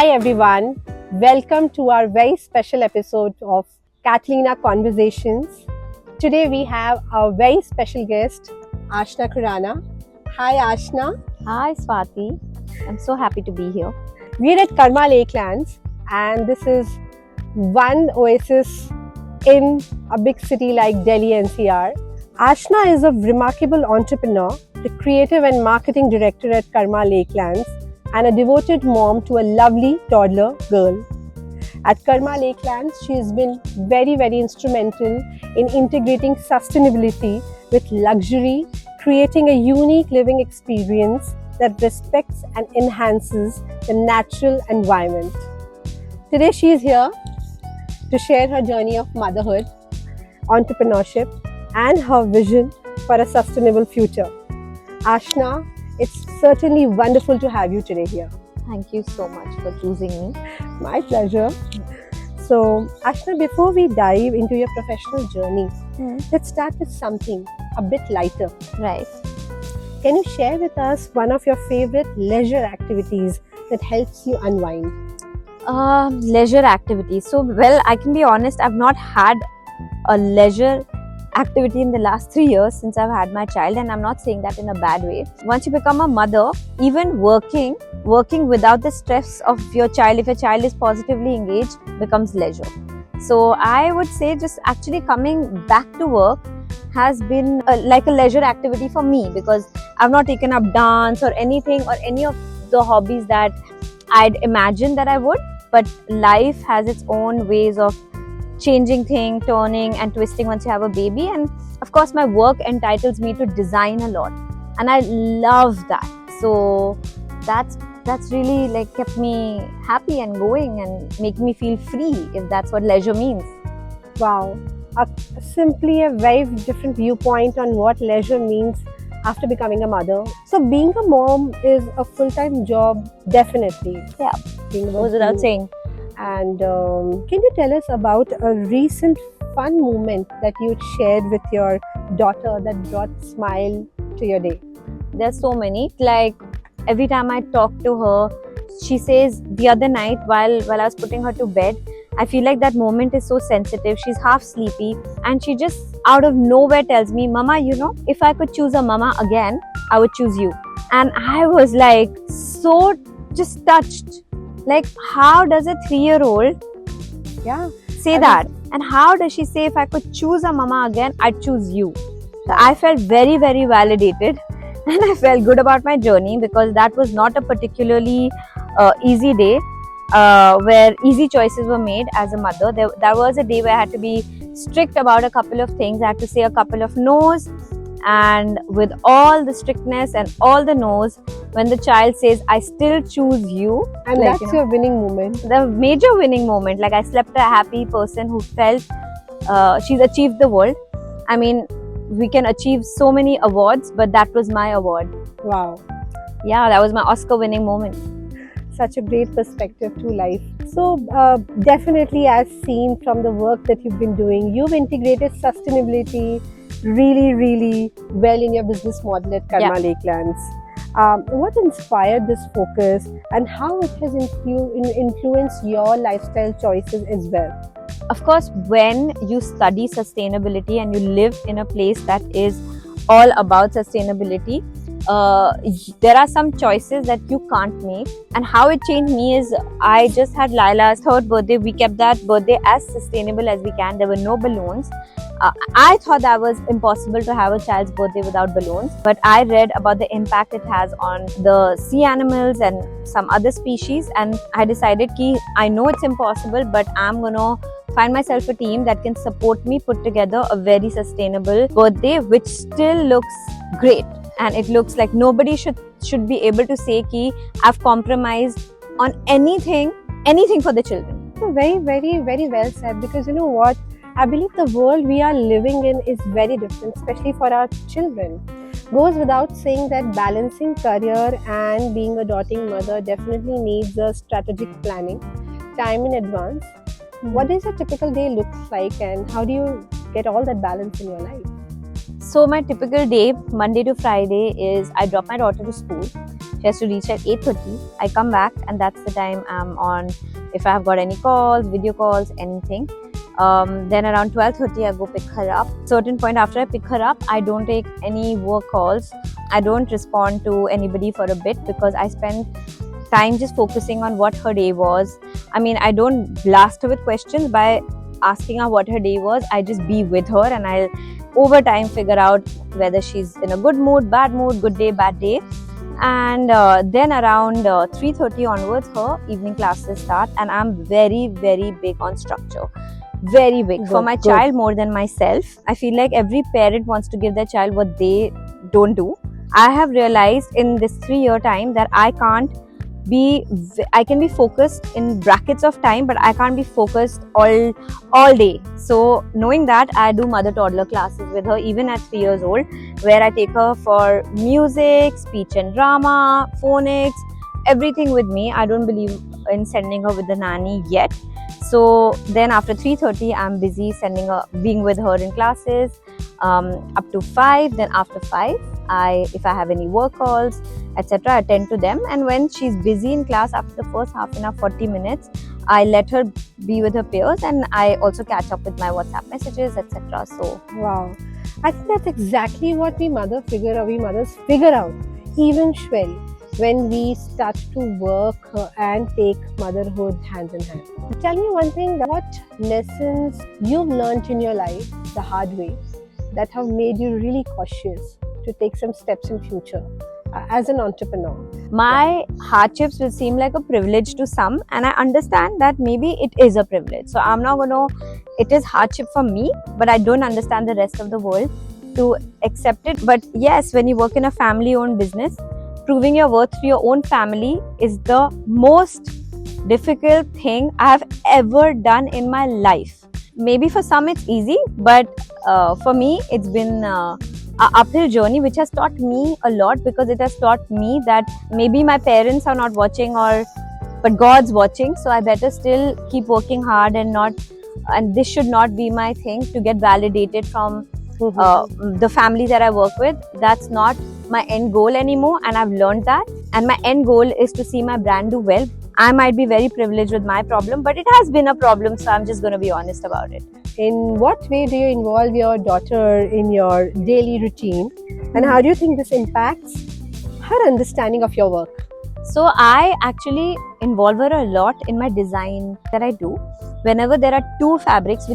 Hi everyone, welcome to our very special episode of Catalina Conversations. Today we have our very special guest, Ashna Khurana. Hi Ashna. Hi Swati, I'm so happy to be here. We're at Karma Lakelands and this is one oasis in a big city like Delhi NCR. Ashna is a remarkable entrepreneur, the creative and marketing director at Karma Lakelands, and a devoted mom to a lovely toddler girl. At Karma Lakelands, she has been very instrumental in integrating sustainability with luxury, creating a unique living experience that respects and enhances the natural environment. Today, she is here to share her journey of motherhood, entrepreneurship, and her vision for a sustainable future. Ashna, it's certainly wonderful to have you today here. Thank you so much for choosing me. My pleasure. So, Ashna, before we dive into your professional journey, let's start with something a bit lighter. Right. Can you share with us one of your favorite leisure activities that helps you unwind? Leisure activities. So, well, I can be honest, I've not had a leisure activity in the last 3 years since I've had my child, and I'm not saying that in a bad way. Once you become a mother, even working without the stress of your child, if your child is positively engaged, becomes leisure. So I would say just actually coming back to work has been like a leisure activity for me, because I've not taken up dance or anything or any of the hobbies that I'd imagined that I would, but life has its own ways of changing things, turning and twisting once you have a baby. And of course my work entitles me to design a lot, and I love that. So that's really like kept me happy and going and making me feel free, if that's what leisure means. Wow, simply a very different viewpoint on what leisure means after becoming a mother. So being a mom is a full-time job, definitely. Yeah, goes without saying. And can you tell us about a recent fun moment that you shared with your daughter that brought a smile to your day? There's so many. Like every time I talk to her, she says the other night while I was putting her to bed, I feel like that moment is so sensitive. She's half sleepy and she just out of nowhere tells me, "Mama, you know, if I could choose a mama again, I would choose you." And I was like so just touched. Like, how does a 3-year-old say that? And how does she say, if I could choose a mama again, I'd choose you? So I felt very validated, and I felt good about my journey, because that was not a particularly easy day where easy choices were made as a mother. There was a day where I had to be strict about a couple of things. I had to say a couple of no's, and with all the strictness and all the no's, when the child says, "I still choose you," and like, that's your winning moment. The major winning moment. Like, I slept a happy person who felt she's achieved the world. I mean, we can achieve so many awards, but that was my award. Wow. Yeah, that was my Oscar winning moment. Such a great perspective to life. So definitely, as seen from the work that you've been doing, you've integrated sustainability really well in your business model at Karma Lakelands. What inspired this focus, and how it has influenced your lifestyle choices as well? Of course, when you study sustainability and you live in a place that is all about sustainability, there are some choices that you can't make. And how it changed me is, I just had Lila's 3rd birthday. We kept that birthday as sustainable as we can. There were no balloons. I thought that was impossible to have a child's birthday without balloons, but I read about the impact it has on the sea animals and some other species, and I decided ki I know it's impossible, but I'm gonna find myself a team that can support me put together a very sustainable birthday which still looks great, and it looks like nobody should be able to say ki I've compromised on anything for the children. So very well said, because you know what, I believe the world we are living in is very different, especially for our children. Goes without saying that balancing career and being a doting mother definitely needs a strategic planning, time in advance. What does a typical day look like, and how do you get all that balance in your life? So my typical day, Monday to Friday, is I drop my daughter to school. She has to reach at 8:30. I come back, and that's the time I'm on. If I have got any calls, video calls, anything. Then around 12:30 I go pick her up. Certain point after I pick her up, I don't take any work calls. I don't respond to anybody for a bit because I spend time just focusing on what her day was. I mean, I don't blast her with questions by asking her what her day was. I just be with her, and I'll over time figure out whether she's in a good mood, bad mood, good day, bad day. And then around 3:30 onwards, her evening classes start, and I'm very, very big on structure. Very big for my child more than myself. I feel like every parent wants to give their child what they don't do. I have realized in this 3-year time that I can be focused in brackets of time, but I can't be focused all day. So knowing that, I do mother toddler classes with her even at 3 years old, where I take her for music, speech and drama, phonics, everything with me. I don't believe in sending her with the nanny yet. So then after 3:30, I'm busy being with her in classes up to 5. Then after 5, if I have any work calls, etc., attend to them. And when she's busy in class, after the first half an hour, 40 minutes, I let her be with her peers, and I also catch up with my WhatsApp messages, etc. So wow, I think that's exactly what we mothers figure out, even Shwell, when we start to work and take motherhood hand in hand. Tell me one thing, what lessons you've learned in your life the hard way that have made you really cautious to take some steps in future as an entrepreneur? My hardships will seem like a privilege to some, and I understand that maybe it is a privilege. So I'm not it is hardship for me, but I don't understand the rest of the world to accept it. But yes, when you work in a family-owned business, proving your worth to your own family is the most difficult thing I have ever done in my life. Maybe for some it's easy, but for me it's been an uphill journey, which has taught me a lot, because it has taught me that maybe my parents are not watching, but God's watching. So I better still keep working hard and this should not be my thing to get validated from the family that I work with. That's not my end goal anymore, and I've learned that. And my end goal is to see my brand do well. I might be very privileged with my problem, but it has been a problem, so I'm just going to be honest about it. In what way do you involve your daughter in your daily routine, and how do you think this impacts her understanding of your work? So I actually involve her a lot in my design that I do. Whenever there are 2 fabrics,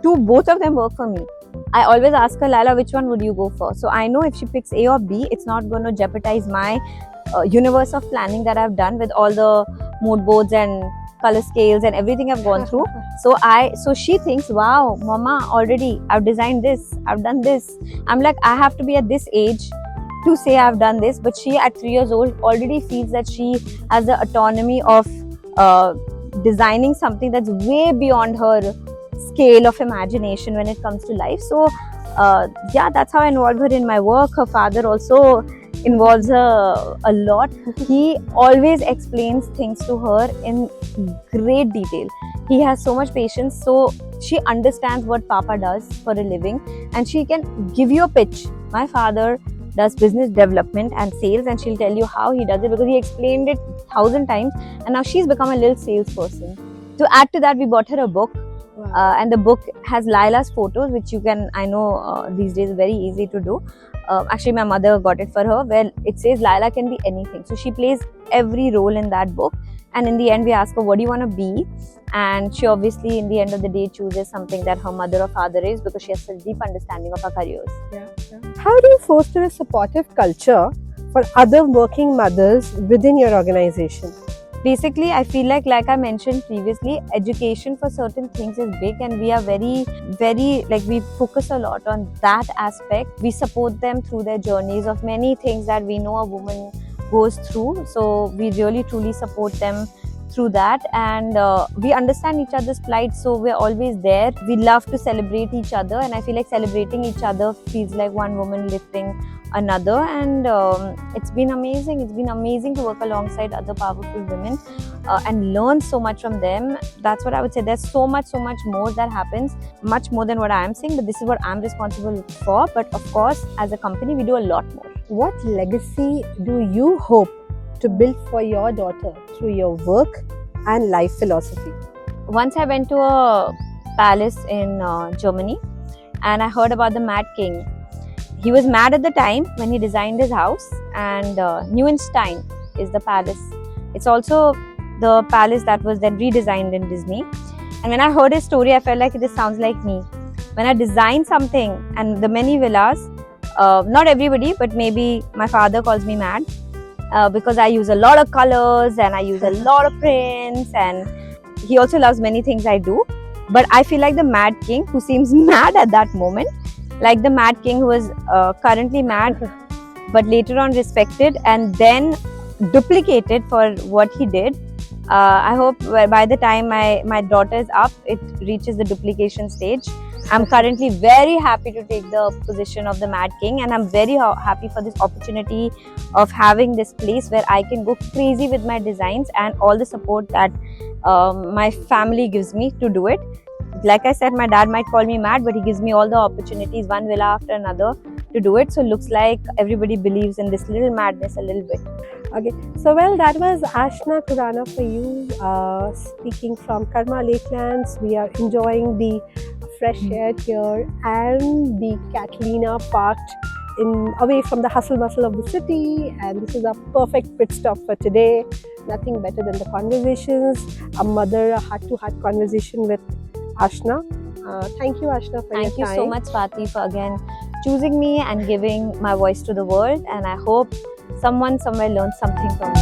both of them work for me, I always ask her, Laila, which one would you go for? So I know if she picks A or B, it's not going to jeopardize my universe of planning that I've done with all the mood boards and color scales and everything I've gone through. So she thinks, wow, mama, already I've designed this, I've done this. I'm like, I have to be at this age to say I've done this. But she at 3 years old already feels that she has the autonomy of designing something that's way beyond her scale of imagination when it comes to life. So yeah, that's how I involve her in my work. Her father also involves her a lot. He always explains things to her in great detail. He has so much patience, so she understands what Papa does for a living, and she can give you a pitch. My father does business development and sales, and she'll tell you how he does it because he explained it 1,000 times, and now she's become a little salesperson. To add to that, we bought her a book. Wow. And the book has Laila's photos, which you can, I know these days very easy to do. Actually, my mother got it for her, where it says Laila can be anything. So she plays every role in that book. And in the end, we ask her, what do you want to be? And she obviously, in the end of the day, chooses something that her mother or father is, because she has a deep understanding of her careers. Yeah. How do you foster a supportive culture for other working mothers within your organization? Basically, I feel like I mentioned previously, education for certain things is big, and we are very, we focus a lot on that aspect. We support them through their journeys of many things that we know a woman goes through. So we really truly support them through that, and we understand each other's plight, so we're always there. We love to celebrate each other, and I feel like celebrating each other feels like one woman lifting another, and it's been amazing. It's been amazing to work alongside other powerful women and learn so much from them. That's what I would say. There's so much more that happens, much more than what I'm saying, but this is what I'm responsible for. But of course, as a company, we do a lot more. What legacy do you hope to build for your daughter through your work and life philosophy? Once I went to a palace in Germany, and I heard about the Mad King. He was mad at the time when he designed his house, and Neuenstein is the palace. It's also the palace that was then redesigned in Disney. And when I heard his story, I felt like this sounds like me. When I design something and the many villas, not everybody, but maybe my father calls me mad because I use a lot of colors and I use a lot of prints, and he also loves many things I do. But I feel like the Mad King who seems mad at that moment, like the Mad King who was currently mad but later on respected and then duplicated for what he did. I hope by the time my daughter is up, it reaches the duplication stage. I'm currently very happy to take the position of the Mad King, and I'm very happy for this opportunity of having this place where I can go crazy with my designs and all the support that my family gives me to do it. Like I said, my dad might call me mad, but he gives me all the opportunities, one villa after another, to do it. So it looks like everybody believes in this little madness a little bit. Okay, so well, that was Ashna Khurana for you, speaking from Karma Lakelands. We are enjoying the fresh air here and the Catalina parked away from the hustle bustle of the city, and this is a perfect pit stop for today. Nothing better than the conversations, a heart-to-heart conversation with Ashna. Thank you, Ashna, for your time. Thank you so much, Swati, for again choosing me and giving my voice to the world. And I hope someone somewhere learns something from me.